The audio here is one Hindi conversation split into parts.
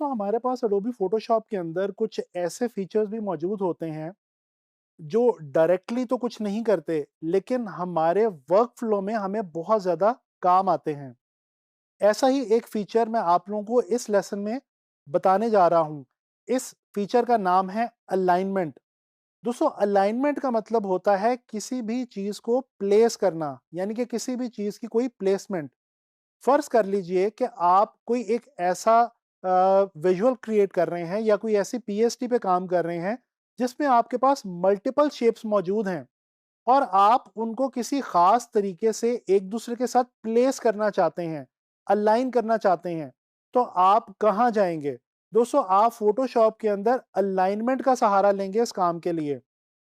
दोस्तों हमारे पास एडोबी फोटोशॉप के अंदर कुछ ऐसे फीचर्स भी मौजूद होते हैं जो डायरेक्टली तो कुछ नहीं करते, लेकिन हमारे वर्क फ्लो में हमें बहुत ज़्यादा काम आते हैं। ऐसा ही एक फीचर मैं आप लोगों को इस लेसन में बताने जा रहा हूँ। इस फीचर का नाम है अलाइनमेंट। दोस्तों अलाइनमेंट का मतलब होता है किसी भी चीज़ को प्लेस करना, यानी कि किसी भी चीज़ की कोई प्लेसमेंट। फर्ज कर लीजिए कि आप कोई एक ऐसा विजुअल क्रिएट कर रहे हैं या कोई ऐसी पीएसटी पे काम कर रहे हैं जिसमें आपके पास मल्टीपल शेप्स मौजूद हैं और आप उनको किसी खास तरीके से एक दूसरे के साथ प्लेस करना चाहते हैं, अलाइन करना चाहते हैं। तो आप कहाँ जाएंगे? दोस्तों आप फोटोशॉप के अंदर अलाइनमेंट का सहारा लेंगे इस काम के लिए।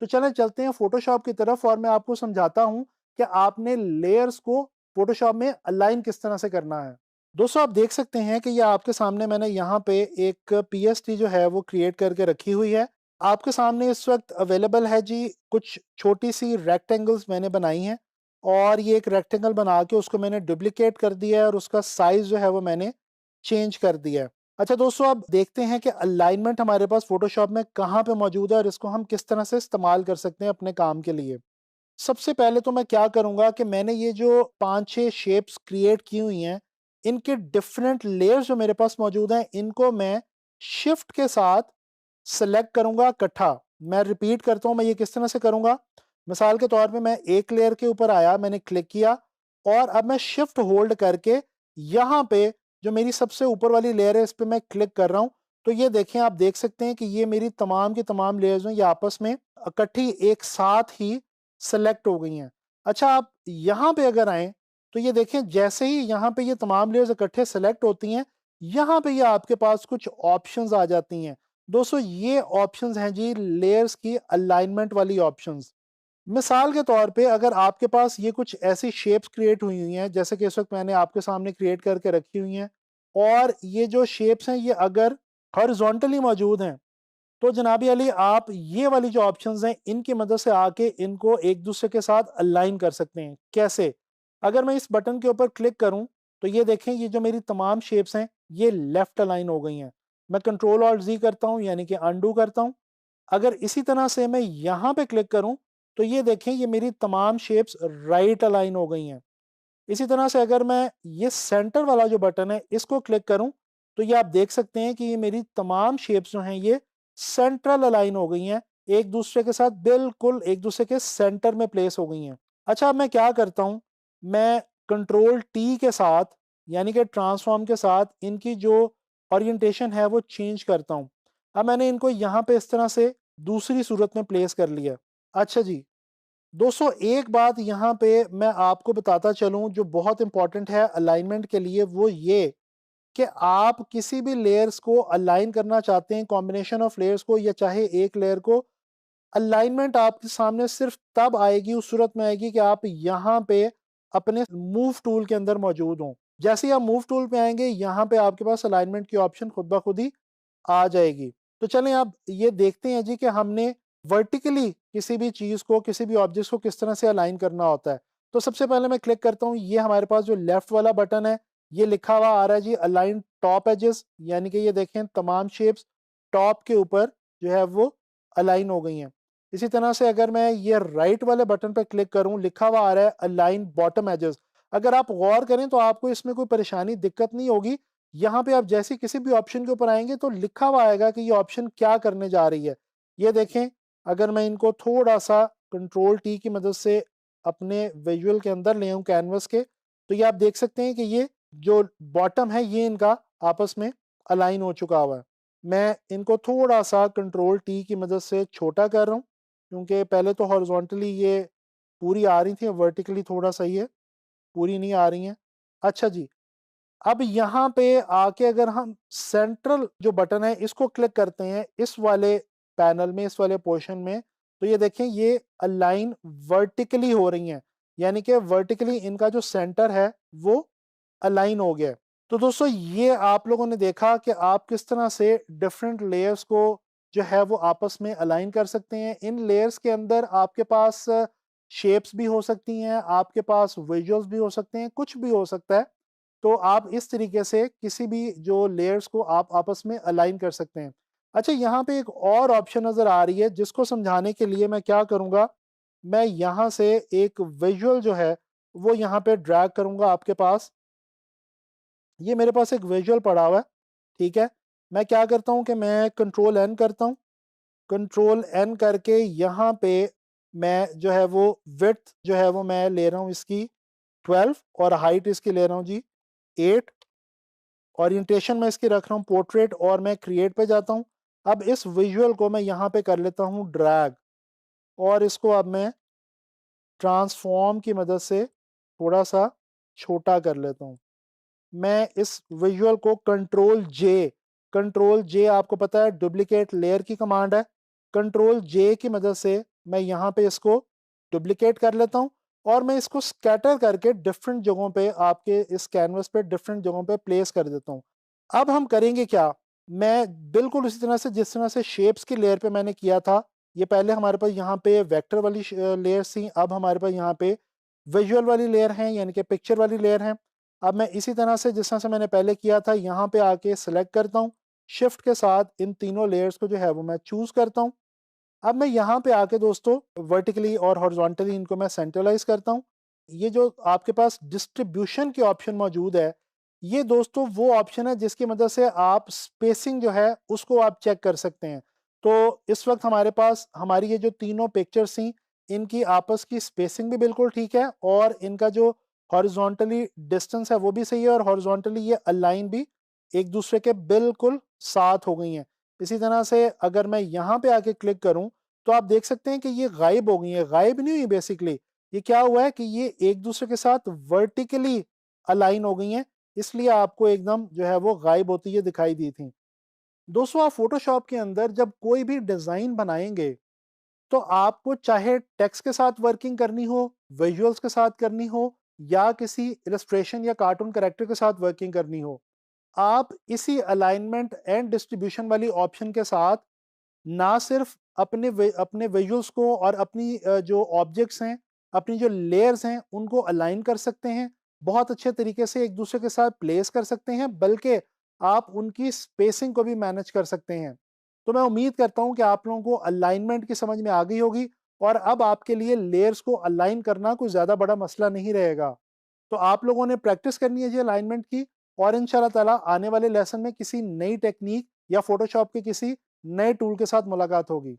तो चलें चलते हैं फोटोशॉप की तरफ और मैं आपको समझाता हूं कि आपने लेयर्स को फोटोशॉप में अलाइन किस तरह से करना है। दोस्तों आप देख सकते हैं कि ये आपके सामने मैंने यहाँ पे एक पीएसटी जो है वो क्रिएट करके रखी हुई है। आपके सामने इस वक्त अवेलेबल है जी कुछ छोटी सी रेक्टेंगल्स मैंने बनाई हैं और ये एक रेक्टेंगल बना के उसको मैंने डुप्लीकेट कर दिया है और उसका साइज जो है वो मैंने चेंज कर दिया है। अच्छा दोस्तों अब देखते हैं कि अलाइनमेंट हमारे पास फोटोशॉप में कहाँ पे मौजूद है और इसको हम किस तरह से इस्तेमाल कर सकते हैं अपने काम के लिए। सबसे पहले तो मैं क्या करूंगा कि मैंने ये जो 5-6 शेप्स क्रिएट की हुई हैं, इनके डिफरेंट लेयर्स जो मेरे पास मौजूद हैं, इनको मैं शिफ्ट के साथ सेलेक्ट करूंगा इकट्ठा। मैं रिपीट करता हूं, मैं ये किस तरह से करूंगा। मिसाल के तौर पे मैं एक लेयर के ऊपर आया, मैंने क्लिक किया और अब मैं शिफ्ट होल्ड करके यहाँ पे जो मेरी सबसे ऊपर वाली लेयर है इस पे मैं क्लिक कर रहा हूँ। तो ये देखें, आप देख सकते हैं कि ये मेरी तमाम की तमाम लेयर्स हैं, ये आपस में इकट्ठी एक साथ ही सेलेक्ट हो गई हैं। अच्छा आप यहाँ पे अगर आएँ तो ये देखें, जैसे ही यहाँ पे ये तमाम लेयर्स इकट्ठे सेलेक्ट होती हैं, यहाँ पे ये आपके पास कुछ ऑप्शंस आ जाती हैं। दोस्तों ये ऑप्शंस हैं जी लेयर्स की अलाइनमेंट वाली ऑप्शंस। मिसाल के तौर पे अगर आपके पास ये कुछ ऐसी शेप्स क्रिएट हुई हुई हैं जैसे कि इस वक्त मैंने आपके सामने क्रिएट करके रखी हुई हैं और ये जो शेप्स हैं ये अगर हॉरिजॉन्टली मौजूद हैं, तो जनाबी अली आप ये वाली जो ऑप्शंस हैं इनकी मदद से आके इनको एक दूसरे के साथ अलाइन कर सकते हैं। कैसे? अगर मैं इस बटन के ऊपर क्लिक करूं तो ये देखें, ये जो मेरी तमाम शेप्स हैं ये लेफ्ट अलाइन हो गई हैं। मैं कंट्रोल ऑल्ट जी करता हूं यानी कि अनडू करता हूं। अगर इसी तरह से मैं यहाँ पे क्लिक करूं तो ये देखें, ये मेरी तमाम शेप्स राइट अलाइन हो गई हैं। इसी तरह से अगर मैं ये सेंटर वाला जो बटन है इसको क्लिक करूं तो ये आप देख सकते हैं कि ये मेरी तमाम शेप्स जो हैं ये सेंट्रल अलाइन हो गई हैं, एक दूसरे के साथ बिल्कुल एक दूसरे के सेंटर में प्लेस हो गई हैं। अच्छा अब मैं क्या करता हूं, मैं कंट्रोल टी के साथ यानी कि ट्रांसफॉर्म के साथ इनकी जो ओरिएंटेशन है वो चेंज करता हूं। अब मैंने इनको यहाँ पे इस तरह से दूसरी सूरत में प्लेस कर लिया। अच्छा जी, दोस्तों एक बात यहाँ पे मैं आपको बताता चलूं जो बहुत इंपॉर्टेंट है अलाइनमेंट के लिए, वो ये कि आप किसी भी लेयर्स को अलाइन करना चाहते हैं, कॉम्बिनेशन ऑफ लेयर्स को या चाहे एक लेयर को, अलाइनमेंट आपके सामने सिर्फ तब आएगी, उस सूरत में आएगी कि आप यहाँ पे अपने मूव टूल के अंदर मौजूद हों। जैसे ही आप मूव टूल पे आएंगे यहाँ पे आपके पास अलाइनमेंट की ऑप्शन खुद ब खुद ही आ जाएगी। तो चलें अब ये देखते हैं जी कि हमने वर्टिकली किसी भी चीज़ को, किसी भी ऑब्जेक्ट को किस तरह से अलाइन करना होता है। तो सबसे पहले मैं क्लिक करता हूँ, ये हमारे पास जो लेफ्ट वाला बटन है ये लिखा हुआ आ रहा है जी अलाइन टॉप एजेस, यानी कि ये देखें तमाम शेप्स टॉप के ऊपर जो है वो अलाइन हो गई हैं। इसी तरह से अगर मैं ये राइट वाले बटन पर क्लिक करूं, लिखा हुआ आ रहा है अलाइन बॉटम एजेस। अगर आप गौर करें तो आपको इसमें कोई परेशानी, दिक्कत नहीं होगी। यहाँ पे आप जैसे किसी भी ऑप्शन के ऊपर आएंगे तो लिखा हुआ आएगा कि ये ऑप्शन क्या करने जा रही है। ये देखें, अगर मैं इनको थोड़ा सा कंट्रोल टी की मदद से अपने विजुअल के अंदर ले आऊं कैनवस के, तो ये आप देख सकते हैं कि ये जो बॉटम है ये इनका आपस में अलाइन हो चुका हुआ है। मैं इनको थोड़ा सा कंट्रोल टी की मदद से छोटा कर रहा हूँ क्योंकि पहले तो हॉरिजॉन्टली ये पूरी आ रही थी, वर्टिकली थोड़ा सा ये पूरी नहीं आ रही हैं। अच्छा जी, अब यहाँ पे आके अगर हम सेंट्रल जो बटन है इसको क्लिक करते हैं इस वाले पैनल में, इस वाले पोर्शन में, तो ये देखें ये अलाइन वर्टिकली हो रही हैं, यानी कि वर्टिकली इनका जो सेंटर है वो अलाइन हो गया है। तो दोस्तों ये आप लोगों ने देखा कि आप किस तरह से डिफरेंट लेयर्स को जो है वो आपस में अलाइन कर सकते हैं। इन लेयर्स के अंदर आपके पास शेप्स भी हो सकती हैं, आपके पास विजुअल्स भी हो सकते हैं, कुछ भी हो सकता है। तो आप इस तरीके से किसी भी जो लेयर्स को आप आपस में अलाइन कर सकते हैं। अच्छा, यहाँ पे एक और ऑप्शन नज़र आ रही है जिसको समझाने के लिए मैं क्या करूँगा, मैं यहाँ से एक विजुअल जो है वो यहाँ पे ड्रैग करूँगा आपके पास। ये मेरे पास एक विजुअल पड़ा हुआ है, ठीक है? मैं क्या करता हूँ कि मैं कंट्रोल एन करता हूँ। कंट्रोल एन करके यहाँ पे मैं जो है वो विड्थ जो है वो मैं ले रहा हूँ इसकी 12 और हाइट इसकी ले रहा हूँ जी 8। ओरिएंटेशन मैं इसकी रख रहा हूँ पोर्ट्रेट और मैं क्रिएट पे जाता हूँ। अब इस विजुअल को मैं यहाँ पे कर लेता हूँ ड्रैग और इसको अब मैं ट्रांसफॉर्म की मदद से थोड़ा-सा छोटा कर लेता हूँ। मैं इस विजुअल को कंट्रोल जे आपको पता है डुप्लीकेट लेयर की कमांड है। कंट्रोल जे की मदद से मैं यहाँ पे इसको डुप्लीकेट कर लेता हूँ और मैं इसको स्कैटर करके डिफरेंट जगहों पे आपके इस कैनवस पे डिफरेंट जगहों पे प्लेस कर देता हूँ। अब हम करेंगे क्या, मैं बिल्कुल उसी तरह से जिस तरह से शेप्स की लेयर पे मैंने किया था, ये पहले हमारे पास यहाँ पे वेक्टर वाली लेयर्स थी, अब हमारे पास यहाँ पे विजुअल वाली लेयर हैं यानी कि पिक्चर वाली लेयर हैं। अब मैं इसी तरह से जिस तरह से मैंने पहले किया था यहाँ पे आके सिलेक्ट करता हूँ, शिफ्ट के साथ इन तीनों लेयर्स को जो है वो मैं चूज़ करता हूँ। अब मैं यहाँ पे आके दोस्तों वर्टिकली और हॉरिजॉन्टली इनको मैं सेंट्रलाइज़ करता हूँ। ये जो आपके पास डिस्ट्रीब्यूशन के ऑप्शन मौजूद है, ये दोस्तों वो ऑप्शन है जिसकी मदद से आप स्पेसिंग जो है उसको आप चेक कर सकते हैं। तो इस वक़्त हमारे पास हमारी ये जो तीनों पिक्चर्स थी, इनकी आपस की स्पेसिंग भी बिल्कुल ठीक है और इनका जो हॉरिजॉन्टली डिस्टेंस है वो भी सही है और हॉरिजॉन्टली ये अलाइन भी एक दूसरे के बिल्कुल साथ हो गई हैं। इसी तरह से अगर मैं यहाँ पे आके क्लिक करूँ, तो आप देख सकते हैं कि ये गायब हो गई हैं, गायब नहीं हुई बेसिकली। ये क्या हुआ है कि ये एक दूसरे के साथ वर्टिकली अलाइन हो गई हैं, इसलिए आपको एकदम जो है वो गायब होती हुई दिखाई दी थी। दोस्तों, आप फ़ोटोशॉप के अंदर जब कोई भी डिज़ाइन बनाएँगे, तो आपको चाहे टेक्स्ट के साथ वर्किंग करनी हो, विजुअल्स के साथ करनी हो या किसी इलस्ट्रेशन या कार्टून कैरेक्टर के साथ वर्किंग करनी हो, आप इसी अलाइनमेंट एंड डिस्ट्रीब्यूशन वाली ऑप्शन के साथ ना सिर्फ अपने विजुअल्स को और अपनी जो ऑब्जेक्ट्स हैं, अपनी जो लेयर्स हैं, उनको अलाइन कर सकते हैं, बहुत अच्छे तरीके से एक दूसरे के साथ प्लेस कर सकते हैं, बल्कि आप उनकी स्पेसिंग को भी मैनेज कर सकते हैं। तो मैं उम्मीद करता हूँ कि आप लोगों को अलाइनमेंट की समझ में आ गई होगी और अब आपके लिए लेयर्स को अलाइन करना कोई ज़्यादा बड़ा मसला नहीं रहेगा। तो आप लोगों ने प्रैक्टिस करनी है जी अलाइनमेंट की और इंशाल्लाह ताला आने वाले लेसन में किसी नई टेक्नीक या फ़ोटोशॉप के किसी नए टूल के साथ मुलाकात होगी।